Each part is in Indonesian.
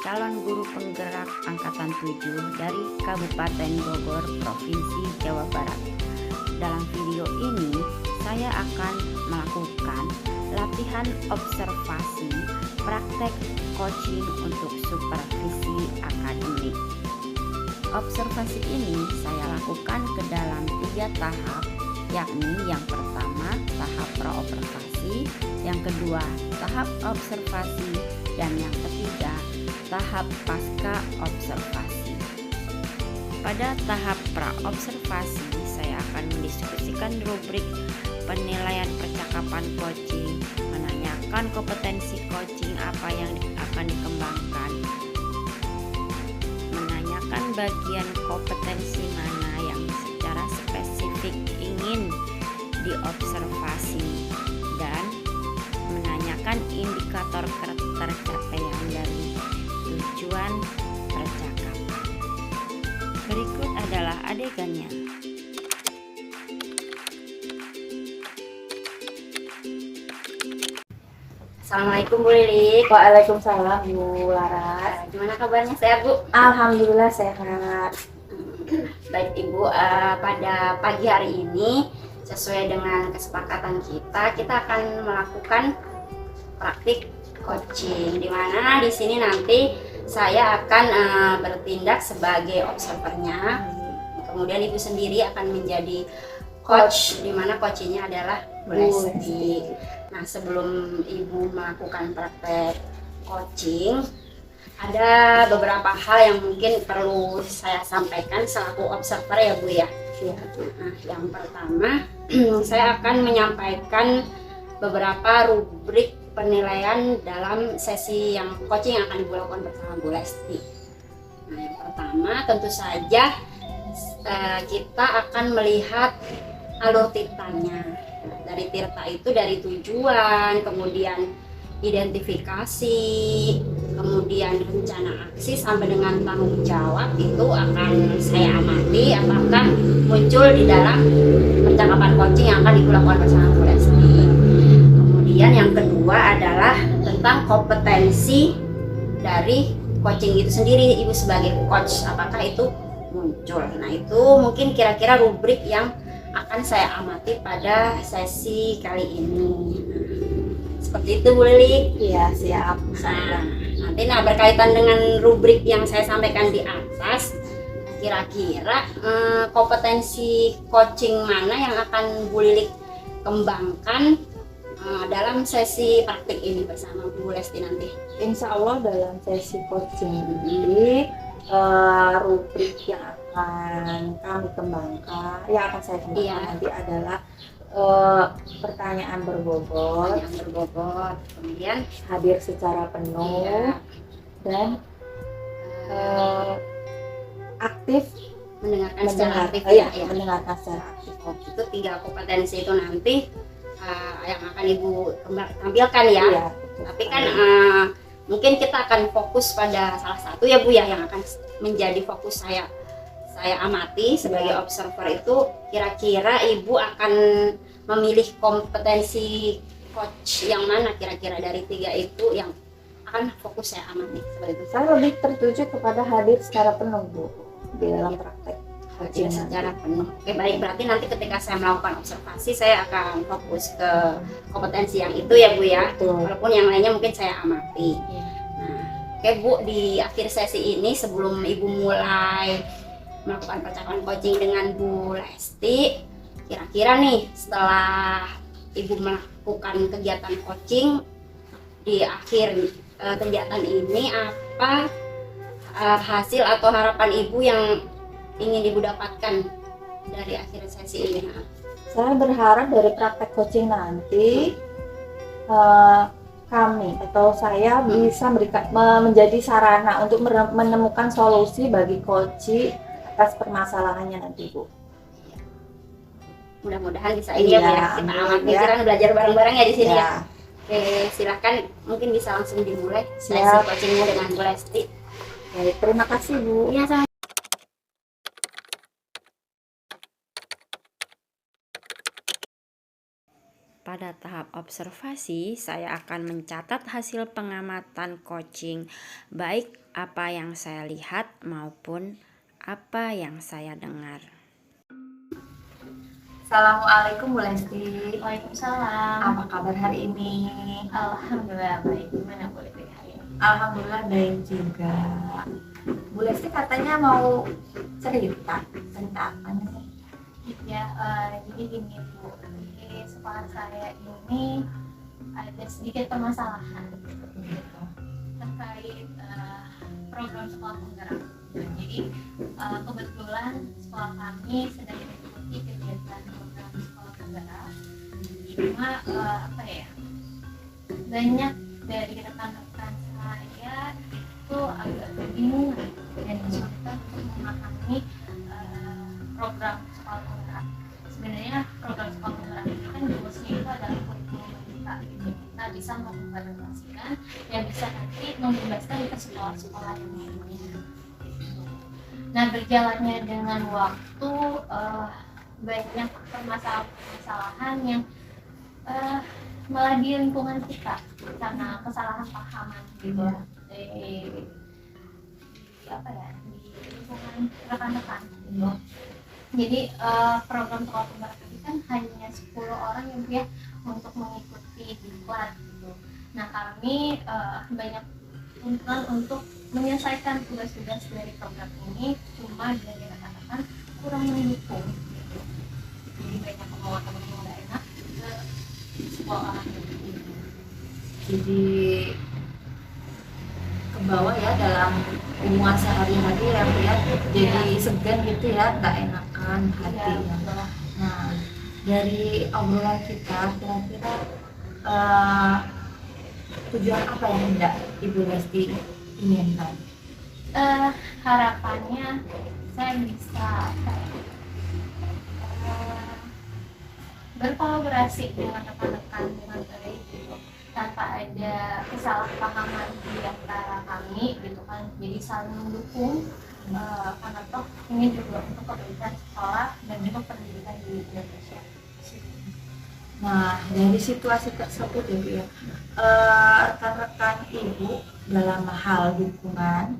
calon guru penggerak angkatan 7 dari Kabupaten Bogor, Provinsi Jawa Barat. Dalam video ini, saya akan melakukan latihan observasi praktek coaching untuk supervisi akademik. Observasi ini saya lakukan ke dalam 3 tahap, yakni yang pertama tahap praobservasi, yang kedua tahap observasi, dan yang ketiga tahap pasca observasi. Pada tahap praobservasi saya akan mendiskusikan rubrik penilaian percakapan coaching, menanyakan kompetensi coaching apa yang akan dikembangkan, menanyakan bagian kompetensi mana yang secara spesifik ingin diobservasi, dan menanyakan indikator ketercapaian dari tujuan percakapan. Berikut adalah adegannya. Assalamualaikum Bu Lilik. Waalaikumsalam Bu Laras. Gimana kabarnya, sehat Bu? Alhamdulillah sehat. Baik Ibu, pada pagi hari ini sesuai dengan kesepakatan kita akan melakukan praktik coaching, di mana di sini nanti saya akan bertindak sebagai observernya. Kemudian Ibu sendiri akan menjadi coach, di mana coachingnya adalah Bu Lesti. Nah, sebelum Ibu melakukan praktek coaching, ada beberapa hal yang mungkin perlu saya sampaikan selaku observer ya Bu ya. Nah, yang pertama saya akan menyampaikan beberapa rubrik penilaian dalam sesi yang coaching yang akan Ibu lakukan bersama Bu Lesti. Nah, yang pertama tentu saja kita akan melihat alur tirtanya. Dari tirta itu dari tujuan, kemudian identifikasi, kemudian rencana aksi sampai dengan tanggung jawab, itu akan saya amati apakah muncul di dalam percakapan coaching yang akan dilakukan bersama Bu Lesti. Kemudian yang kedua adalah tentang kompetensi dari coaching itu sendiri, Ibu sebagai coach, apakah itu muncul. Nah, itu mungkin kira-kira rubrik yang akan saya amati pada sesi kali ini. Seperti itu Bu Lilik. Iya, siap. Nanti berkaitan dengan rubrik yang saya sampaikan di atas, kira-kira kompetensi coaching mana yang akan Bu Lilik kembangkan dalam sesi praktik ini bersama Bu Lesti nanti? Insya Allah dalam sesi coaching ini rubrik yang akan kami kembangkan, yang akan saya kembangkan nanti adalah pertanyaan berbobot, kemudian hadir secara penuh, dan aktif mendengarkan secara aktif. Mendengarkan secara aktif. Itu 3 kompetensi itu nanti yang akan Ibu tampilkan ya. Iya, tapi kan mungkin kita akan fokus pada salah satu ya Bu ya, yang akan menjadi fokus saya amati sebagai observer. Itu kira-kira Ibu akan memilih kompetensi coach yang mana kira-kira dari 3 itu yang akan fokus saya amati seperti itu? Saya lebih tertuju kepada hadir secara penuh Bu di dalam praktek coaching secara penuh. Oke, baik, berarti nanti ketika saya melakukan observasi saya akan fokus ke kompetensi yang itu ya Bu ya. Betul. Walaupun yang lainnya mungkin saya amati. Nah, oke Bu, di akhir sesi ini sebelum Ibu mulai melakukan percakapan coaching dengan Bu Lesti, kira-kira nih setelah Ibu melakukan kegiatan coaching, di akhir kegiatan ini apa hasil atau harapan Ibu yang ingin Ibu dapatkan dari akhir sesi ini? Saya berharap dari praktek coaching nanti kami atau saya bisa menjadi sarana untuk menemukan solusi bagi coach atas permasalahannya nanti Bu. Mudah-mudahan bisa ini ya Bu ya. Kita amati kan belajar bareng-bareng ya di sini ya. Oke, silakan mungkin bisa langsung dimulai sesi coachingnya dengan Bu Lesti. Baik, terima kasih Bu. Iya, sama. Pada tahap observasi, saya akan mencatat hasil pengamatan coaching, baik apa yang saya lihat maupun apa yang saya dengar. Assalamualaikum Bu Lesti. Waalaikumsalam. Apa kabar hari ini? Alhamdulillah baik. Gimana Bu Lesti hari ini? Alhamdulillah baik juga. Bu Lesti katanya mau cerita apa nih? Ya, jadi gini Bu, di sekolah saya ini ada sedikit permasalahan gitu, terkait program sekolah penggerak. Jadi kebetulan sekolah kami sedang mengikuti kegiatan program sekolah penggerak. Cuma apa ya, banyak dari rekan-rekan saya itu agak kebingungan dan kesulitan untuk memahami program sekolah penggerak. Sebenarnya program sekolah penggerak ini kan goalsnya itu adalah kurikulum kita gitu. Kita bisa mengimplementasikan yang bisa nanti membebaskan ke sekolah-sekolah yang lainnya. Nah, berjalannya dengan waktu banyak permasalahan yang malah di lingkungan kita karena kesalahan pahaman gitu di apa ya, di lingkungan rekan-rekan gitu. Jadi program sekolah penggerak ini kan hanya 10 orang yang dia untuk mengikuti diklat gitu. Nah, kami banyak tuntutan untuk menyelesaikan tugas-tugas dari program ini, cuma dari rekan-rekan kurang mendukung gitu. Jadi banyak omongan yang nggak enak ke sekolah orang gitu. Jadi ke bawah ya dalam hubungan sehari-hari ya Bu ya. Jadi segan gitu ya, nggak enakan hati ya. Nah, dari obrolan kita kira-kira tujuan apa yang hendak Ibu Lesti inginkan? Harapannya saya bisa apa ya, berkolaborasi dengan rekan-rekan dengan baik gitu, tanpa ada kesalahpahaman di antara kami gitu kan. Jadi saling mendukung karena toh ini juga untuk kebaikan sekolah dan juga pendidikan di Indonesia. Nah, dari situasi tersebut ya Bu ya, rekan-rekan Ibu dalam hal dukungan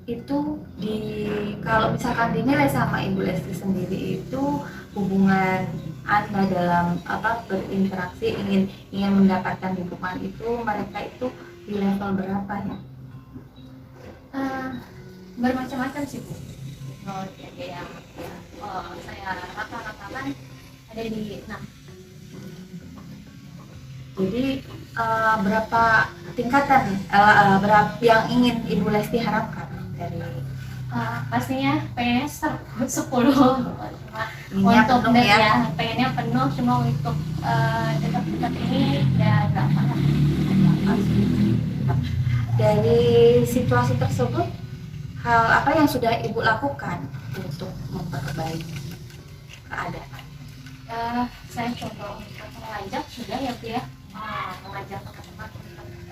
itu kalau misalkan dinilai sama Ibu Lesti sendiri itu hubungan Anda dalam berinteraksi ingin mendapatkan dukungan itu, mereka itu di level berapa ya? Bermacam-macam sih Bu. Ada yang saya rata-ratakan ada di 6. Jadi berapa tingkatan berapa yang ingin Ibu Lesti harapkan dari pastinya pengennya 10 cuma untuk penuh ya? pengennya penuh, cuma untuk dekat-dekat ini ya nggak apa. Dari situasi tersebut, hal apa yang sudah Ibu lakukan untuk memperbaiki keadaan? Saya coba untuk mengajak sudah ya Bu ya, mengajak teman-teman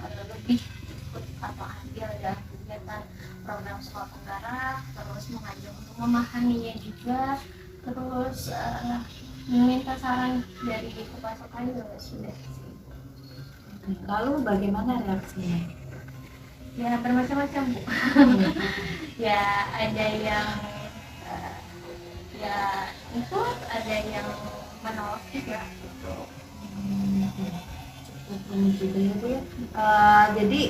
untuk lebih ikut atau ambil dalam kegiatan program sekolah penggerak, terus mengajak untuk memahaminya juga, terus meminta saran dari kepala sekolah juga sudah sih. Lalu bagaimana reaksinya? Ya bermacam-macam Bu. Ya ada yang ya ikut, ada yang menolak juga. Cukup ini juga ya Bu ya. Jadi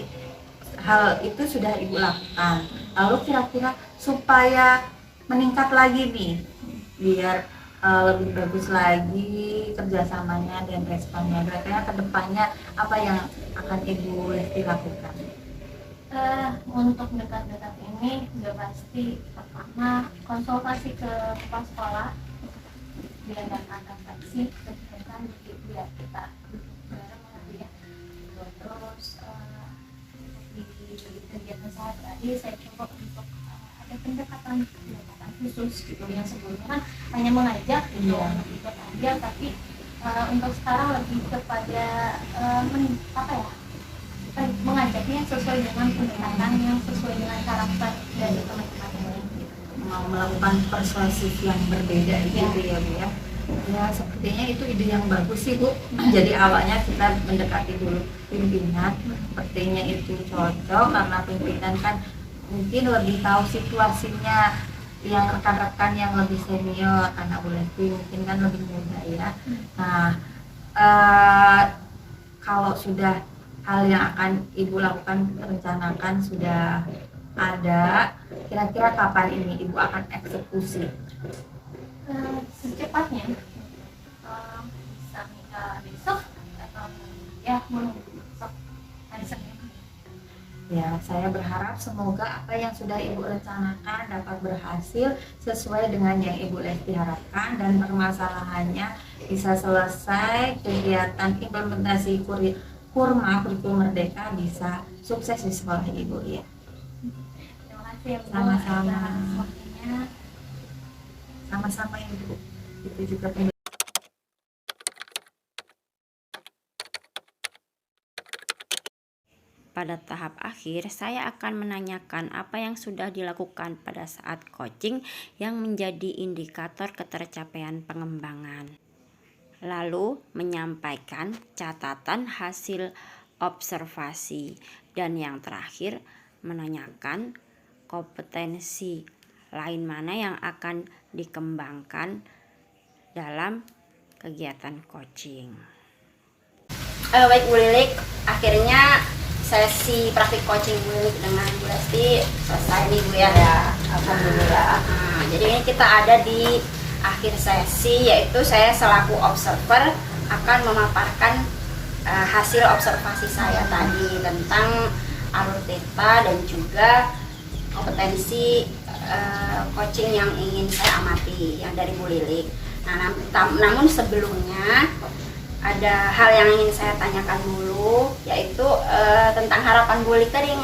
hal itu sudah Ibu lakukan. Lalu kira-kira supaya meningkat lagi nih, biar lebih bagus lagi kerjasamanya dan responnya, kira-kira kedepannya apa yang akan Ibu Lesti lakukan? Untuk dekat-dekat ini udah pasti pertama konsultasi ke kepala sekolah, diadakan refleksi kegiatan biar kita bareng lagi ya. Terus di kegiatan sehari-hari saya coba untuk ada pendekatan khusus gitu, yang sebelumnya kan hanya mengajak gitu untuk ikut aja, tapi untuk sekarang lebih kepada mengajaknya sesuai dengan pendekatan yang sesuai dengan karakter dari teman-teman ini. Mau melakukan persuasif yang berbeda gitu ya Bu ya. Ya, sepertinya itu ide yang bagus sih, Bu. Jadi awalnya kita mendekati dulu pimpinan, sepertinya itu cocok karena pimpinan kan mungkin lebih tahu situasinya yang rekan-rekan yang lebih senior, anak Bu Lesti mungkin kan lebih muda ya. Nah, kalau sudah hal yang akan Ibu lakukan, rencanakan sudah ada, kira-kira kapan ini Ibu akan eksekusi? Secepatnya bisa besok atau ya belum besok hari Senin. Ya, saya berharap semoga apa yang sudah Ibu rencanakan dapat berhasil sesuai dengan yang Ibu Lesti harapkan dan permasalahannya bisa selesai, kegiatan implementasi kurikulum merdeka bisa sukses di sekolah Ibu ya. Terima kasih ya Bu. Sama-sama. atas waktunya. Sama-sama Ibu. Itu juga Pada tahap akhir, saya akan menanyakan apa yang sudah dilakukan pada saat coaching yang menjadi indikator ketercapaian pengembangan. Lalu menyampaikan catatan hasil observasi, dan yang terakhir menanyakan kompetensi lain mana yang akan dikembangkan dalam kegiatan coaching. Baik Bu Lilik, akhirnya sesi praktik coaching Bu Lilik dengan Bu Lesti selesai nih Bu ya. alhamdulillah. Jadi ini kita ada di akhir sesi, yaitu saya selaku observer akan memaparkan hasil observasi saya tadi tentang alur theta dan juga kompetensi coaching yang ingin saya amati yang dari Bu Lilik. Nah, namun sebelumnya ada hal yang ingin saya tanyakan dulu, yaitu tentang harapan Bu Lilik tadi yang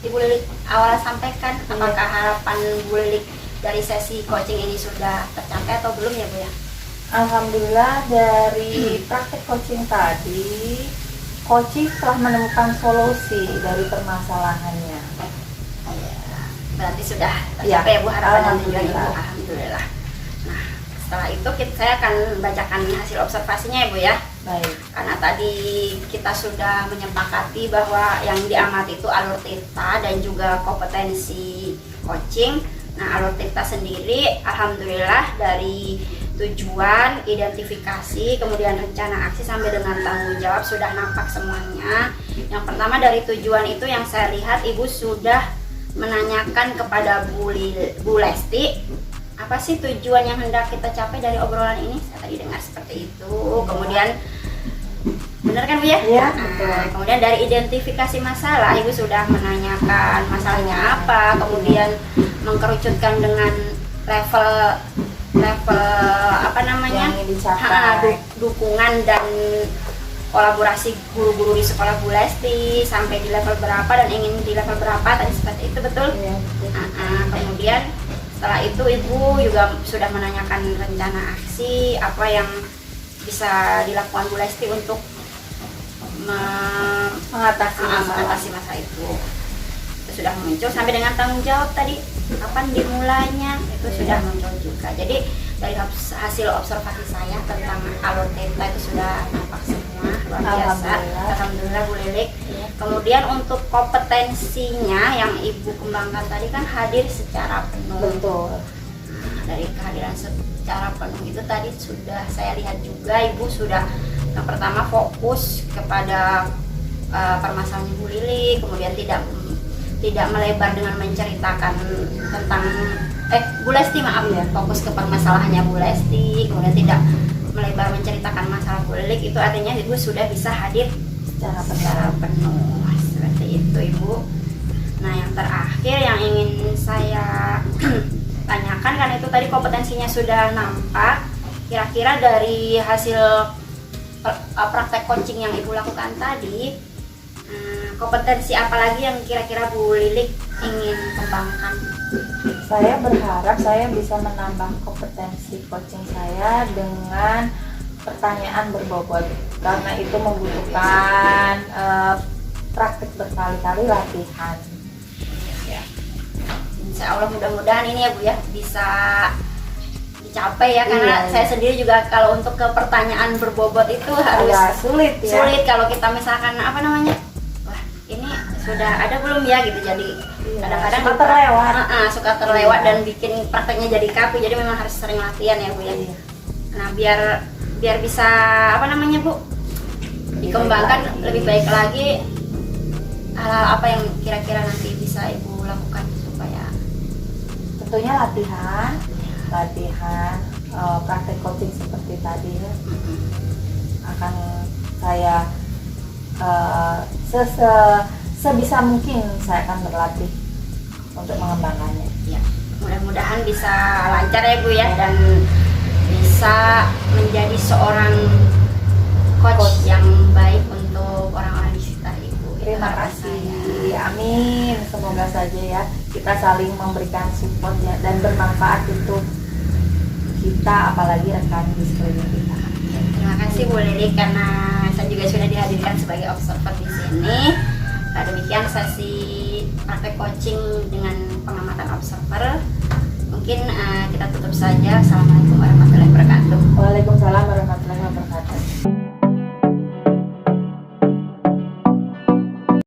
Ibu Lilik awal sampaikan. Apakah harapan Bu Lilik dari sesi coaching ini sudah tercapai atau belum ya Bu ya? Alhamdulillah dari praktek coaching tadi, coaching telah menemukan solusi dari permasalahannya. Berarti sudah Ya, tercapai ya Bu harapan dan tujuan Ibu. alhamdulillah. Alhamdulillah. Nah, setelah itu saya akan bacakan hasil observasinya ya Bu ya. Baik. Karena tadi kita sudah menyepakati bahwa yang diamati itu alur theta dan juga kompetensi coaching. Nah, alur theta sendiri alhamdulillah dari tujuan, identifikasi, kemudian rencana aksi sampai dengan tanggung jawab sudah nampak semuanya. Yang pertama dari tujuan itu yang saya lihat Ibu sudah menanyakan kepada Bu Lesti, apa sih tujuan yang hendak kita capai dari obrolan ini? Saya tadi dengar seperti itu. Kemudian benar kan Bu ya? Iya, Nah, betul. kemudian dari identifikasi masalah Ibu sudah menanyakan masalahnya apa, kemudian mengkerucutkan dengan level apa namanya? Yang ingin dicapai. Dukungan dan kolaborasi guru-guru di sekolah Bu Lesti sampai di level berapa dan ingin di level berapa tadi seperti itu, betul? Iya, betul. Kemudian setelah itu Ibu juga sudah menanyakan rencana aksi apa yang bisa dilakukan Bu Lesti untuk mengatasi masalah itu. Itu sudah muncul sampai dengan tanggung jawab tadi kapan dimulainya itu sudah muncul juga. Jadi dari hasil observasi saya tentang alur theta itu sudah nampak semua, luar biasa. Alhamdulillah Bu Lilik. Kemudian untuk kompetensinya yang Ibu kembangkan tadi kan hadir secara penuh. Betul. Nah, dari kehadiran secara penuh itu tadi sudah saya lihat juga Ibu sudah yang pertama fokus kepada permasalahan Bu Lilik, kemudian tidak melebar dengan menceritakan tentang Bu Lesti, maaf ya, fokus ke permasalahannya Bu Lesti, kemudian tidak melebar menceritakan masalah Bu Lilik. Itu artinya Ibu sudah bisa hadir secara penuh seperti itu Ibu. Nah, yang terakhir yang ingin saya tanyakan kan itu tadi kompetensinya sudah nampak. Kira-kira dari hasil praktek coaching yang Ibu lakukan tadi, kompetensi apa lagi yang kira-kira Bu Lilik ingin kembangkan? Saya berharap saya bisa menambah kompetensi coaching saya dengan pertanyaan berbobot, karena itu membutuhkan praktik berkali-kali latihan. Ya. Insya Allah mudah-mudahan ini ya Bu ya bisa dicapai ya, karena Iya. saya sendiri juga kalau untuk ke pertanyaan berbobot itu harus Agak sulit ya. sulit kalau kita misalkan apa namanya, wah ini sudah ada belum ya gitu, jadi Iya, kadang-kadang suka terlewat. suka terlewat Iya. dan bikin prakteknya jadi kaku, jadi memang harus sering latihan ya Bu ya. Iya. Nah biar bisa apa namanya Bu, dikembangkan lebih baik lagi, hal-hal apa yang kira-kira nanti bisa Ibu lakukan supaya Tentunya latihan praktek coaching seperti tadi ya, akan saya sebisa mungkin saya akan berlatih untuk mengembangkannya. ya mudah-mudahan bisa lancar ya Bu ya, dan bisa menjadi seorang coach yang baik untuk orang-orang di sekitar Ibu. Itu Terima harapan kasih, saya. amin. Semoga saja ya kita saling memberikan support ya, dan bermanfaat untuk kita, apalagi rekan di sekeliling kita. Ya, terima kasih Bu Lili, karena saya juga sudah dihadirkan sebagai observer di sini. Nah, demikian sesi praktek coaching dengan pengamatan observer. Mungkin kita tutup saja. Assalamualaikum warahmatullahi wabarakatuh. Waalaikumsalam warahmatullahi wabarakatuh.